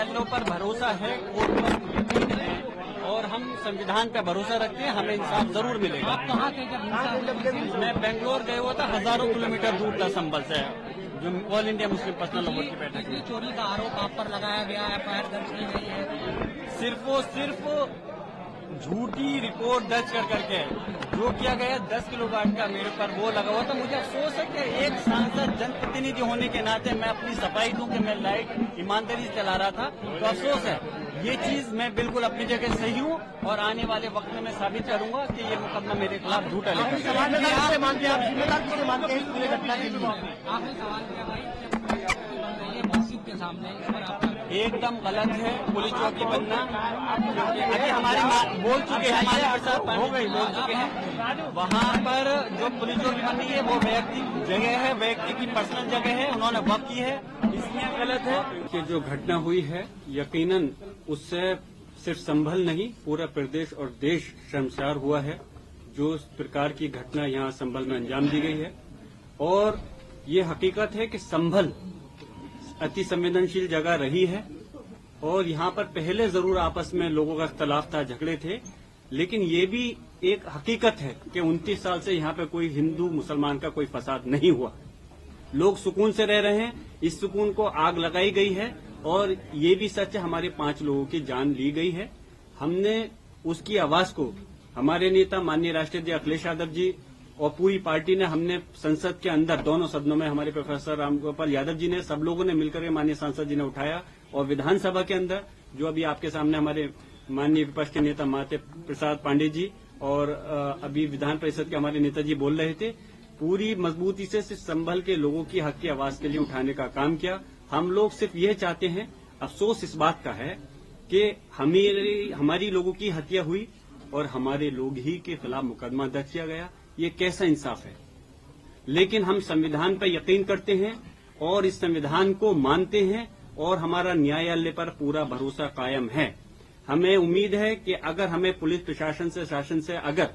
न्यायालयों पर भरोसा है, कोर्ट पर यकीन है और हम संविधान पर भरोसा रखते हैं, हमें इंसाफ जरूर मिलेगा। आप कहाँ थे जब मैं बेंगलोर गए हुआ था, हजारों किलोमीटर दूर था संभल से, जो all India Muslim personal law board की बैठक बिजली चोरी का आरोप आप पर लगाया गया, एफआईआर दर्ज की गई है। सिर्फ झूठी रिपोर्ट दर्ज कर करके जो किया गया 10 किलोवाट का मेरे पर वो लगा हुआ था। मुझे अफसोस है कि एक सांसद जनप्रतिनिधि होने के नाते मैं अपनी सफाई दूं कि मैं लाइट ईमानदारी से चला रहा था, तो अफसोस है। ये चीज मैं बिल्कुल अपनी जगह सही हूँ और आने वाले वक्त में मैं साबित करूंगा कि ये मुकदमा मेरे खिलाफ झूठा है। आखिरी सवाल किया भाई मस्जिद के सामने, इस पर आपका एकदम गलत है पुलिस चौकी बनना, क्योंकि अभी हमारी बोल चुके हैं, हमारे प्रसाद हो गई बोल चुके हैं, वहाँ पर जो पुलिस चौकी बननी है वो व्यक्ति जगह है, व्यक्ति की पर्सनल जगह है, उन्होंने वक्त की है, इसमें गलत है। कि जो घटना हुई है यकीनन उससे सिर्फ संभल नहीं पूरा प्रदेश और देश शर्मसार हुआ है। जो इस प्रकार की घटना यहाँ संभल में अंजाम दी गई है और ये हकीकत है कि संभल अति संवेदनशील जगह रही है और यहाँ पर पहले जरूर आपस में लोगों का इख्तलाफ था, झगड़े थे, लेकिन ये भी एक हकीकत है कि 29 साल से यहाँ पे कोई हिंदू मुसलमान का कोई फसाद नहीं हुआ। लोग सुकून से रह रहे हैं। इस सुकून को आग लगाई गई है और ये भी सच है हमारे 5 लोगों की जान ली गई है। हमने उसकी आवाज को हमारे नेता माननीय राष्ट्रीय अध्यक्ष अखिलेश यादव जी और पूरी पार्टी ने, हमने संसद के अंदर दोनों सदनों में हमारे प्रोफेसर रामगोपाल यादव जी ने, सब लोगों ने मिलकर के माननीय सांसद जी ने उठाया और विधानसभा के अंदर जो अभी आपके सामने हमारे माननीय विपक्ष के नेता माते प्रसाद पांडे जी और अभी विधान परिषद के हमारे नेताजी बोल रहे थे, पूरी मजबूती से संभल के लोगों की हक की आवाज के लिए उठाने का काम किया। हम लोग सिर्फ यह चाहते हैं, अफसोस इस बात का है कि हमारी लोगों की हत्या हुई और हमारे लोग ही के खिलाफ मुकदमा दर्ज किया गया। ये कैसा इंसाफ है। लेकिन हम संविधान पर यकीन करते हैं और इस संविधान को मानते हैं और हमारा न्यायालय पर पूरा भरोसा कायम है। हमें उम्मीद है कि अगर हमें पुलिस प्रशासन से, शासन से अगर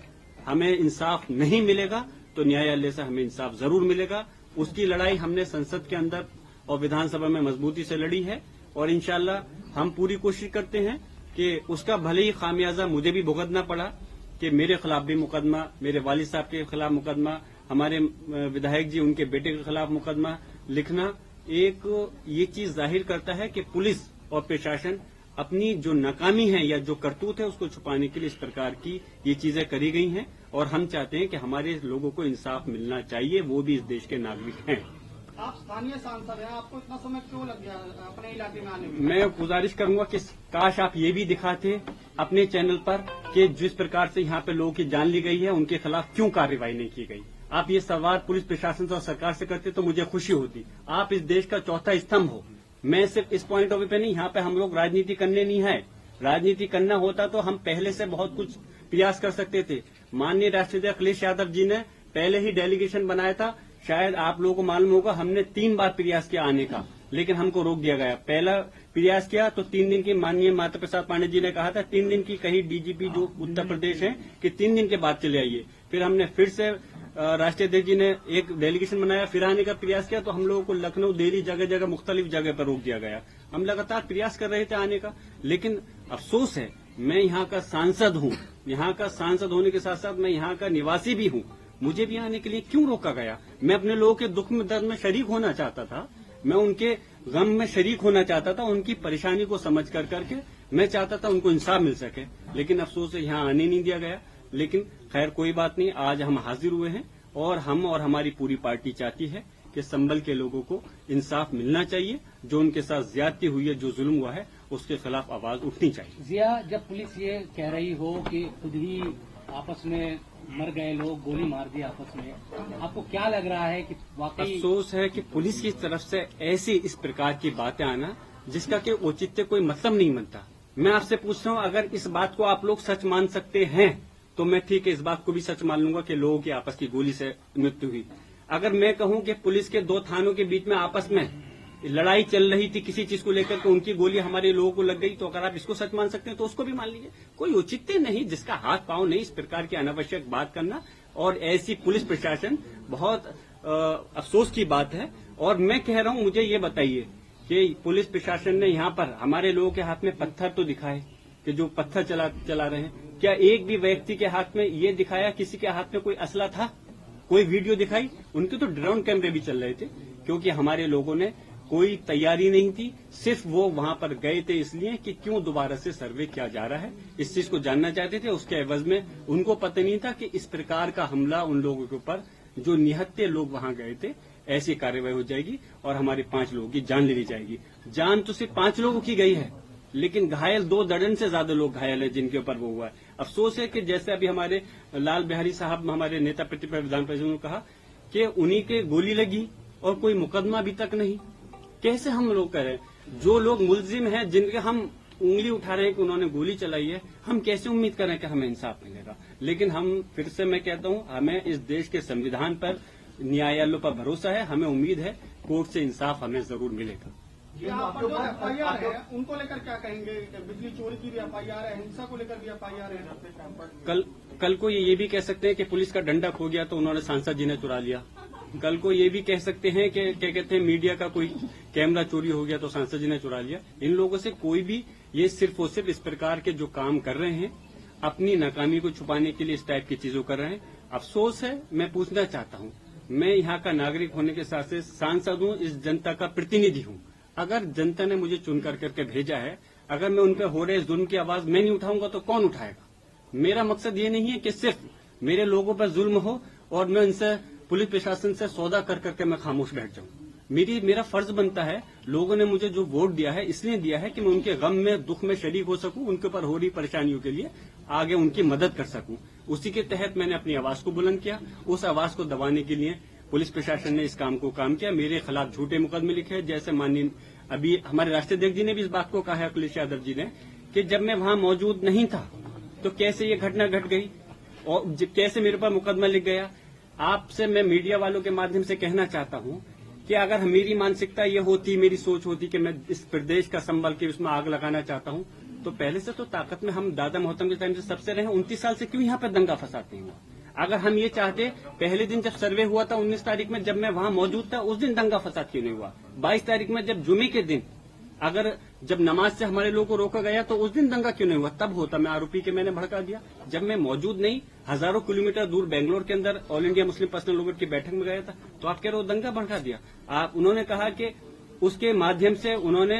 हमें इंसाफ नहीं मिलेगा तो न्यायालय से हमें इंसाफ जरूर मिलेगा। उसकी लड़ाई हमने संसद के अंदर और विधानसभा में मजबूती से लड़ी है और इंशाल्लाह हम पूरी कोशिश करते हैं कि उसका भले ही खामियाजा मुझे भी भुगतना पड़ा कि मेरे खिलाफ भी मुकदमा, मेरे वालिद साहब के खिलाफ मुकदमा, हमारे विधायक जी उनके बेटे के खिलाफ मुकदमा लिखना, एक ये चीज जाहिर करता है कि पुलिस और प्रशासन अपनी जो नाकामी है या जो करतूत है उसको छुपाने के लिए इस प्रकार की ये चीजें करी गई हैं और हम चाहते हैं कि हमारे लोगों को इंसाफ मिलना चाहिए, वो भी इस देश के नागरिक हैं। आप स्थानीय सांसद हैं, आपको इतना समय क्यों लग गया अपने इलाके में आने में? मैं गुजारिश करूंगा कि काश आप ये भी दिखाते अपने चैनल पर कि जिस प्रकार से यहाँ पे लोगों की जान ली गई है उनके खिलाफ क्यों कार्रवाई नहीं की गई। आप ये सवाल पुलिस प्रशासन से और सरकार से करते तो मुझे खुशी होती। आप इस देश का चौथा स्तंभ हो। मैं सिर्फ इस पॉइंट ऑफ व्यू पे नहीं, यहाँ पे हम लोग राजनीति करने नहीं है। राजनीति करना होता तो हम पहले से बहुत कुछ प्रयास कर सकते थे। माननीय राष्ट्रीय अध्यक्ष अखिलेश यादव जी ने पहले ही डेलीगेशन बनाया था। शायद आप लोगों को मालूम होगा, हमने 3 बार प्रयास किया आने का, लेकिन हमको रोक दिया गया। पहला प्रयास किया तो 3 दिन की, माननीय माता प्रसाद पांडे जी ने कहा था 3 दिन की कही डीजीपी जो उत्तर प्रदेश है कि 3 दिन के बाद चले आइए। फिर हमने फिर से राष्ट्रीय अध्यक्ष जी ने एक डेलीगेशन बनाया, फिर आने का प्रयास किया तो हम लोगों को लखनऊ, दिल्ली, जगह जगह मुख्तलिफ जगह पर रोक दिया गया। हम लगातार प्रयास कर रहे थे आने का, लेकिन अफसोस है मैं यहाँ का सांसद हूँ। यहाँ का सांसद होने के साथ साथ मैं यहाँ का निवासी भी हूँ। मुझे भी आने के लिए क्यों रोका गया? मैं अपने लोगों के दुख में, दर्द में शरीक होना चाहता था। मैं उनके गम में शरीक होना चाहता था। उनकी परेशानी को समझ कर करके मैं चाहता था उनको इंसाफ मिल सके, लेकिन अफसोस है यहाँ आने नहीं दिया गया। लेकिन खैर कोई बात नहीं, आज हम हाजिर हुए हैं और हम और हमारी पूरी पार्टी चाहती है कि संभल के लोगों को इंसाफ मिलना चाहिए। जो उनके साथ ज्यादती हुई है, जो जुल्म हुआ है, उसके खिलाफ आवाज उठनी चाहिए। जिया, जब पुलिस ये कह रही हो कि खुद ही आपस में मर गए लोग, गोली मार दी आपस में, आपको क्या लग रहा है कि वाकई? अफसोस है कि पुलिस की तरफ से ऐसी इस प्रकार की बातें आना जिसका कि औचित्य कोई मतलब नहीं बनता। मैं आपसे पूछ रहा हूँ, अगर इस बात को आप लोग सच मान सकते हैं तो मैं ठीक है इस बात को भी सच मान लूंगा कि लोगों की आपस की गोली से मृत्यु हुई। अगर मैं कहूं कि पुलिस के 2 थानों के बीच में आपस में लड़ाई चल रही थी किसी चीज को लेकर के, उनकी गोली हमारे लोगों को लग गई, तो अगर आप इसको सच मान सकते हैं तो उसको भी मान लीजिए। कोई औचित्य नहीं, जिसका हाथ पांव नहीं, इस प्रकार की अनावश्यक बात करना और ऐसी पुलिस प्रशासन बहुत अफसोस की बात है। और मैं कह रहा हूं, मुझे ये बताइए कि पुलिस प्रशासन ने यहाँ पर हमारे लोगों के हाथ में पत्थर तो दिखाए कि जो पत्थर चला रहे हैं, क्या एक भी व्यक्ति के हाथ में ये दिखाया किसी के हाथ में कोई असला था? कोई वीडियो दिखाई? उनके तो ड्रोन कैमरे भी चल रहे थे, क्योंकि हमारे लोगों ने कोई तैयारी नहीं थी, सिर्फ वो वहां पर गए थे इसलिए कि क्यों दोबारा से सर्वे किया जा रहा है, इस चीज को जानना चाहते थे। उसके एवज में उनको पता नहीं था कि इस प्रकार का हमला उन लोगों के ऊपर, जो निहत्थे लोग वहां गए थे, ऐसी कार्रवाई हो जाएगी और हमारे 5 लोगों की जान ले ली जाएगी। जान तो सिर्फ 5 लोगों की गई है, लेकिन घायल 2 दर्जन से ज्यादा लोग घायल है जिनके ऊपर वो हुआ है। अफसोस है कि जैसे अभी हमारे लाल बिहारी साहब, हमारे नेता प्रतिपक्ष विधान परिषद ने कहा कि उन्हीं के गोली लगी और कोई मुकदमा अभी तक नहीं। कैसे हम लोग करें? जो लोग मुलजिम हैं, जिनके हम उंगली उठा रहे हैं कि उन्होंने गोली चलाई है, हम कैसे उम्मीद करें कि हमें इंसाफ मिलेगा? लेकिन हम फिर से मैं कहता हूं, हमें इस देश के संविधान पर, न्यायालयों पर भरोसा है, हमें उम्मीद है कोर्ट से इंसाफ हमें जरूर मिलेगा। यहाँ पर जो FIR है उनको लेकर क्या कहेंगे? बिजली चोरी की भी FIR है, हिंसा को लेकर भी FIR है। कल को ये भी कह सकते हैं कि पुलिस का डंडा खो गया तो उन्होंने सांसद जी ने चुरा लिया। कल को ये भी कह सकते हैं कि क्या कहते हैं, मीडिया का कोई कैमरा चोरी हो गया तो सांसद जी ने चुरा लिया। इन लोगों से कोई भी ये सिर्फ और सिर्फ इस प्रकार के जो काम कर रहे हैं, अपनी नाकामी को छुपाने के लिए इस टाइप की चीजों कर रहे हैं। अफसोस है, मैं पूछना चाहता हूं, मैं यहाँ का नागरिक होने के साथ साथ सांसद हूं, इस जनता का प्रतिनिधि हूं। अगर जनता ने मुझे चुन करके भेजा है, अगर मैं उन पर हो रहे जुल्म की आवाज मैं नहीं उठाऊंगा तो कौन उठाएगा? मेरा मकसद ये नहीं है कि सिर्फ मेरे लोगों पर जुल्म हो और मैं इनसे, पुलिस प्रशासन से सौदा करके मैं खामोश बैठ जाऊं। मेरा फर्ज बनता है, लोगों ने मुझे जो वोट दिया है इसलिए दिया है कि मैं उनके गम में, दुख में शरीक हो सकूं, उनके ऊपर हो रही परेशानियों के लिए आगे उनकी मदद कर सकूं। उसी के तहत मैंने अपनी आवाज को बुलंद किया। उस आवाज को दबाने के लिए पुलिस प्रशासन ने इस काम किया। मेरे खिलाफ झूठे मुकदमे लिखे, जैसे माननीय अभी हमारे राष्ट्रीय अध्यक्ष जी ने भी इस बात को कहा है, अखिलेश यादव जी ने, कि जब मैं वहां मौजूद नहीं था तो कैसे ये घटना घट गई और कैसे मेरे पर मुकदमा लिख गया। आपसे मैं मीडिया वालों के माध्यम से कहना चाहता हूं कि अगर मेरी मानसिकता ये होती, मेरी सोच होती कि मैं इस प्रदेश का संभल के उसमें आग लगाना चाहता हूं, तो पहले से तो ताकत में हम दादा मोहतरम के टाइम से सबसे रहे। 29 साल से क्यों यहाँ पर दंगा फसाद नहीं हुआ? अगर हम ये चाहते, पहले दिन जब सर्वे हुआ था 19 तारीख में, जब मैं वहां मौजूद था, उस दिन दंगा फसाद क्यों नहीं हुआ? 22 तारीख में जब जुमे के दिन, अगर जब नमाज से हमारे लोगों को रोका गया तो उस दिन दंगा क्यों नहीं हुआ? तब होता, मैं आरोपी के मैंने भड़का दिया। जब मैं मौजूद नहीं, हजारों किलोमीटर दूर बेंगलोर के अंदर all India Muslim personal law board की बैठक में गया था, तो आप कह रहे हो दंगा भड़का दिया। उन्होंने कहा कि उसके माध्यम से उन्होंने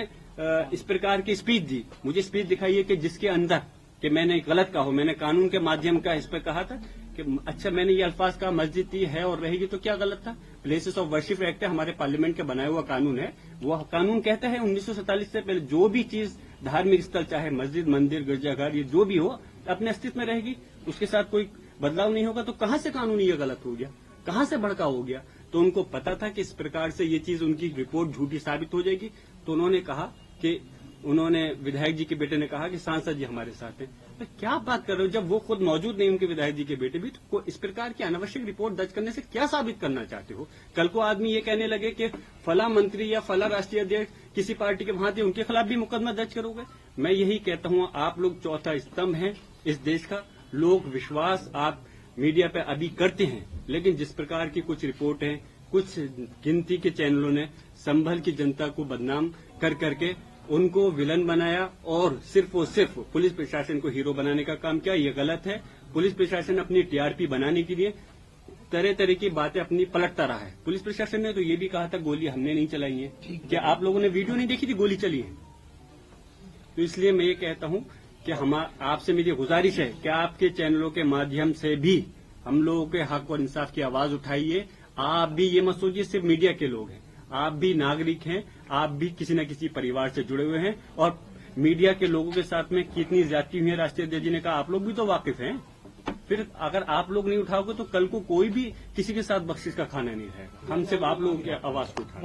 इस प्रकार की स्पीच दी। मुझे स्पीच दिखाइए कि जिसके अंदर कि मैंने गलत कहा हो। मैंने कानून के माध्यम का इस पर कहा था कि अच्छा, मैंने ये अल्फाज कहा मस्जिद ही है और रहेगी, तो क्या गलत था? प्लेसेस ऑफ वर्शिप एक्ट है, हमारे पार्लियामेंट का बनाया हुआ कानून है। वो कानून कहता है 1947 से पहले जो भी चीज धार्मिक स्थल, चाहे मस्जिद, मंदिर, गिरजाघर, ये जो भी हो, अपने अस्तित्व में रहेगी, उसके साथ कोई बदलाव नहीं होगा। तो कहां से कानून ये गलत हो गया? कहां से भड़काव हो गया? तो उनको पता था कि इस प्रकार से ये चीज, उनकी रिपोर्ट झूठी साबित हो जाएगी। तो उन्होंने कहा कि उन्होंने, विधायक जी के बेटे ने कहा कि सांसद जी हमारे साथ हैं। तो क्या बात कर रहे हो? जब वो खुद मौजूद नहीं, उनके विधायक जी के बेटे भी, तो इस प्रकार की अनावश्यक रिपोर्ट दर्ज करने से क्या साबित करना चाहते हो? कल को आदमी ये कहने लगे कि फला मंत्री या फला राष्ट्रीय अध्यक्ष किसी पार्टी के वहां थे, उनके खिलाफ भी मुकदमा दर्ज करोगे? मैं यही कहता हूं, आप लोग चौथा स्तंभ हैं इस देश का। लोग विश्वास आप मीडिया पे अभी करते हैं, लेकिन जिस प्रकार की कुछ रिपोर्ट है, कुछ गिनती के चैनलों ने संभल की जनता को बदनाम कर करके उनको विलन बनाया और सिर्फ पुलिस प्रशासन को हीरो बनाने का काम किया, ये गलत है। पुलिस प्रशासन अपनी टीआरपी बनाने के लिए तरह तरह की बातें अपनी पलटता रहा है। पुलिस प्रशासन ने तो ये भी कहा था गोली हमने नहीं चलाई है। क्या आप लोगों ने वीडियो नहीं देखी थी गोली चली है? तो इसलिए मैं ये कहता हूं कि आपसे मेरी गुजारिश है कि आपके चैनलों के माध्यम से भी हम लोगों के हक और इंसाफ की आवाज उठाइए। आप भी ये मत सोचिए सिर्फ मीडिया के लोग हैं, आप भी नागरिक हैं, आप भी किसी न किसी परिवार से जुड़े हुए हैं। और मीडिया के लोगों के साथ में कितनी ज्यादती हुई है, राष्ट्रीय अध्यक्ष जी ने कहा, आप लोग भी तो वाकिफ हैं। फिर अगर आप लोग नहीं उठाओगे तो कल को कोई भी किसी के साथ बख्शिश का खाना नहीं रहेगा। हम सिर्फ आप लोगों की आवाज को उठाएं।